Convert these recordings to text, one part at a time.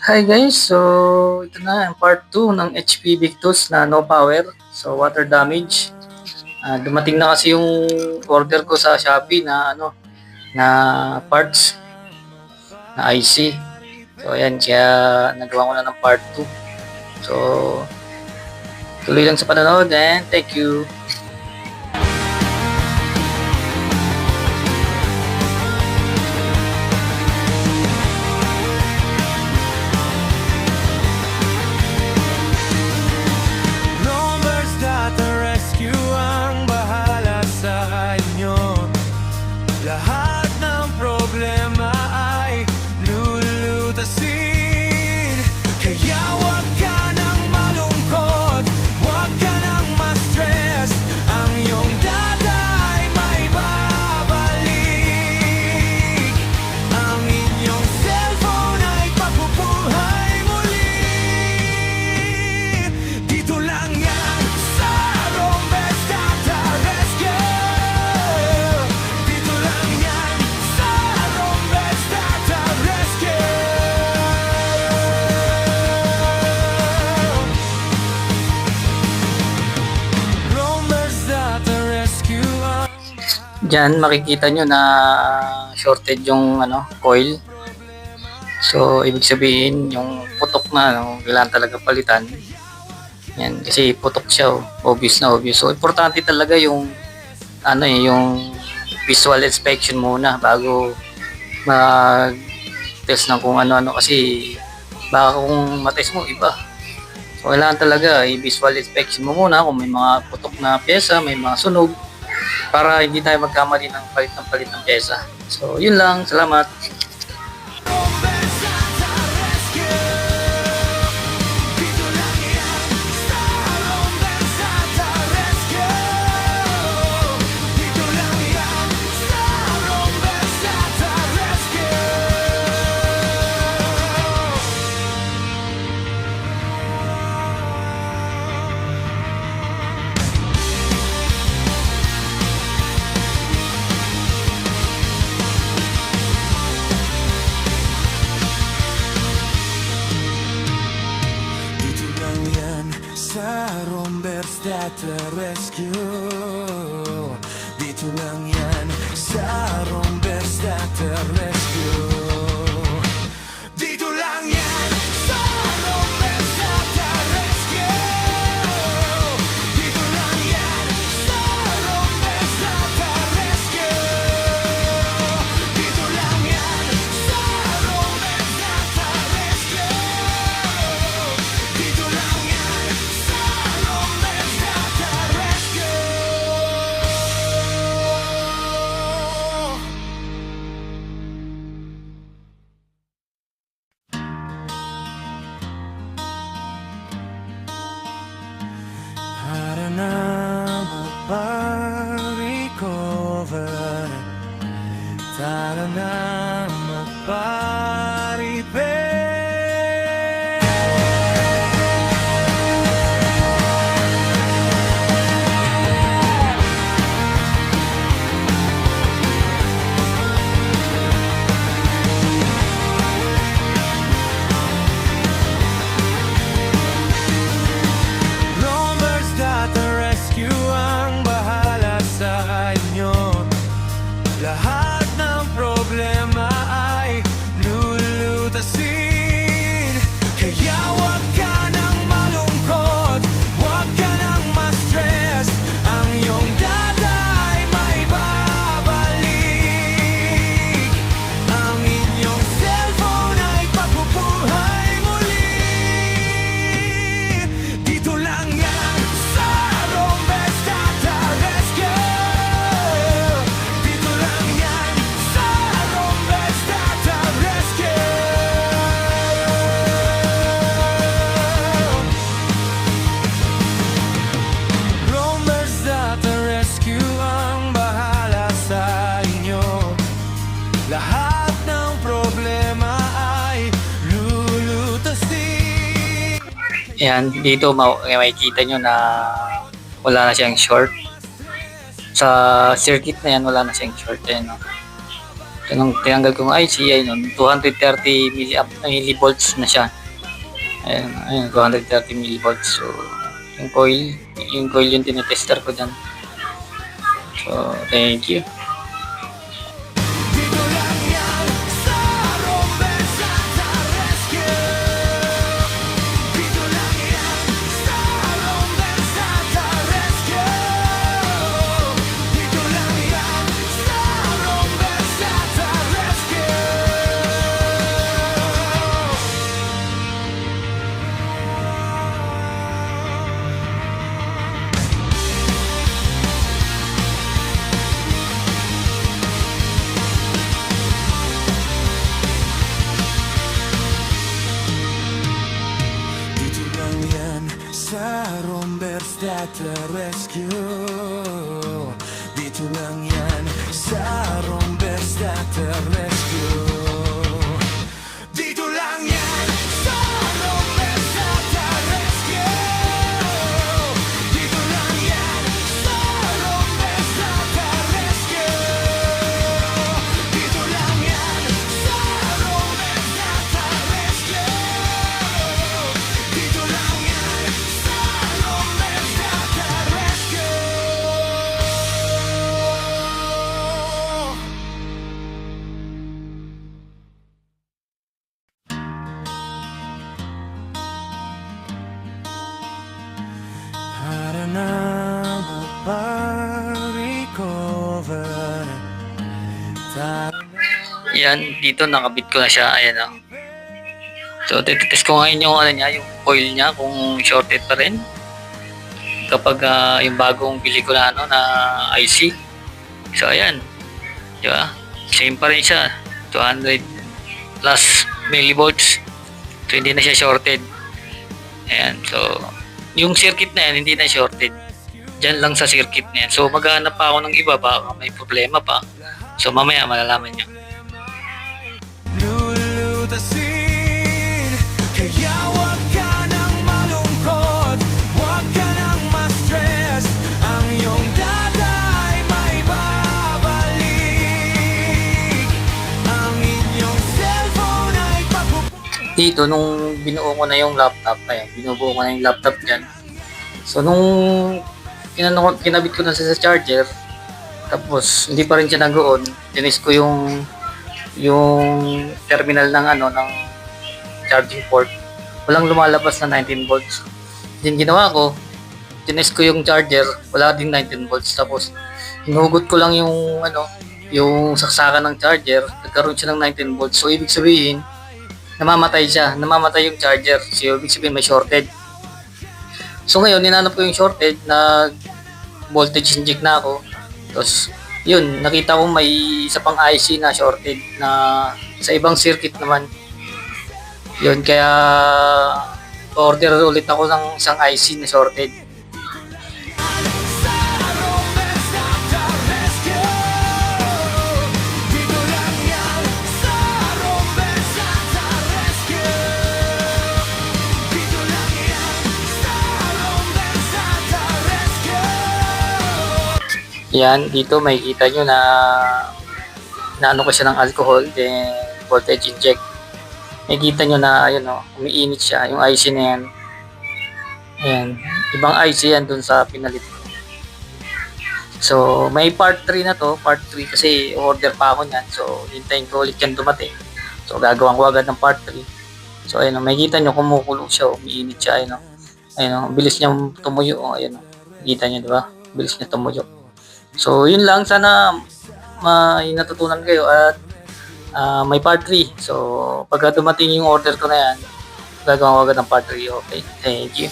Hi guys, so ito na ang part 2 ng HP Victus na no power, so water damage. Dumating na kasi yung order ko sa Shopee na na parts na IC. So ayan, kaya nagawa ko na ng part 2. So tuloy lang sa panonood and thank you. Roamers Data Rescue ang bahala sa inyo. Lahat ng problema ay lulutasin. Kaya huwag ka nang malungkot, huwag ka nang ma-stress. Ang iyong data ay may babalik. Ang inyong cellphone ay pabubuhay muli. Dito lang yan sa Roamers Data Rescue. Dito lang yan sa Roamers Data Rescue. Roamers Data Rescue. Diyan makikita nyo na shorted yung coil. So ibig sabihin yung putok na kailangan talaga palitan. Yan, kasi putok siya, obvious na obvious. So importante talaga yung yung visual inspection muna bago mag-test ng kung ano-ano kasi baka kung matest mo iba. So kailangan talaga i-visual inspection mo muna kung may mga putok na pyesa, may mga sunog para hindi tayo magkamali ng palit ng pyesa. So yun lang, salamat. Roamers Data Rescue. Dito lang yan sa Roamers Data Rescue. Dito lang yan sa Roamers Data Rescue. Dito lang yan sa Roamers Data Rescue. Dito lang yan sa Roamers Data Rescue. Dito lang yan sa Roamers Data Rescue. Dito lang yan sa Roamers Data Rescue. Dito lang yan sa Roamers Data Rescue. Dito lang yan sa Roamers Data Rescue. Para na magpa-recover, para na magpa-repair. Roamers Data Rescue ang bahala sa inyo. Lahat ng problema ay lulutasin. Kaya huwag ka nang malungkot, huwag ka nang ma-stress. Ang iyong data ay may babalik. Ang inyong cellphone ay pabubuhay muli. Dito lang yan sa Roamers Data Rescue. Dito lang yan sa Roamers Data Rescue. Roamers Data Rescue ang bahala sa inyo. Lahat ng problema ay lulutasin. Ayan, dito makikita nyo na wala na siyang short. Sa circuit na yan, wala na siyang short. Ayan, no? So, nung tinanggal ko yung IC, ayun, 230 millivolts na siya. Ayun, 230 millivolts. So, yung coil yung tinetester ko dyan. So, thank you. Dito lang yan sa Rombensata Rescue. Dito lang yan sa Rombensata Rescue. Dito lang yan sa Rombensata Rescue. Dito lang yan sa Rombers Data Rescue. Dito lang yan sa Rombers Data Rescue. Dito lang yan sa Rombers Data Rescue. Dito lang yan sa Rombers Data Rescue. Dito lang yan sa Rombers Data Rescue. Dito lang yan sa Rombers Data Rescue. Para na magpa-recover. Yan, dito nakabit ko na siya. Ayan o. So, titest ko ngayon yung ano niya, yung coil niya kung shorted pa rin. Kapag yung bagong bili ko na ano na IC. So, ayan. Di ba? Same pa rin siya. 200 plus millivolts. So, hindi na siya shorted. Ayan. So, yung circuit na yan, hindi na shorted. Diyan lang sa circuit na yan. So, maghanap pa ako ng iba, baka may problema pa. So, mamaya malalaman nyo. Lulutasin, kaya huwag ka nang malungkot, huwag ka nang ma-stress. Ang iyong dada ay may babalik. Ang inyong cellphone ay Dito, nung binuo ko na yung laptop, binubuo ko na yung laptop dyan. So, nung kinabit ko na siya sa charger, tapos hindi pa rin siya nag-on, tinis ko yung terminal ng ng charging port. Walang lumalabas na 19 volts. Then ginawa ko, tinis ko yung charger, wala ding 19 volts. Tapos hinugot ko lang yung saksakan ng charger, nagkaroon siya ng 19 volts. So ibig sabihin, namamatay yung charger. So ibig sabihin may shorted. So ngayon, ninanap ko yung shorted na voltage inject na ako. Tapos yun, nakita ko may isa pang IC na shorted na sa ibang circuit naman. Yun, kaya order ulit ako ng isang IC na shorted. Yan, dito makikita nyo na ano ko siya ng alcohol, then voltage inject. Makikita nyo na, umiinit siya, yung IC na yan. Ayan, ibang IC yan dun sa pinalit ko. So, may part 3 na to, part 3 kasi order pa ako niyan. So, hintayin ko ulit yan dumating. So, gagawin ko agad ng part 3. So, ayun, makikita nyo kumukulo siya, umiinit siya, ayun, bilis niya tumuyo, ayun, makikita nyo, di ba? Bilis niya tumuyo. So, yun lang. Sana may natutunan kayo at may part 3. So, pagka dumating yung order ko na yan, gagawin ko agad ng part 3. Okay, thank you.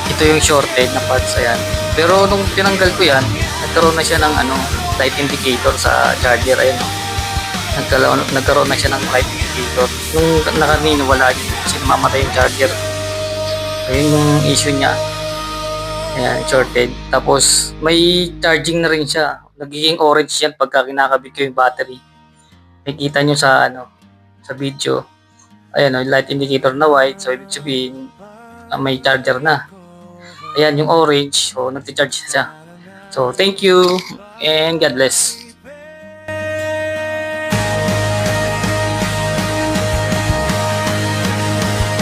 Ito yung shorted na parts, ayan. Pero nung tinanggal ko yan, nagkaroon na siya ng light indicator sa charger, ayan. Nagkaroon na siya ng light indicator. Nung nakanino, wala yun kasi mamatay yung charger. Ayun yung issue niya. Ayan, shorted. Tapos, may charging na rin siya. Nagiging orange yan pagka kinakabit ko yung battery. Nakikita nyo sa sa video. Ayan, light indicator na white. So, ibig sabihin, may charger na. Ayan, yung orange. So, nagti-charge siya. So, thank you and God bless.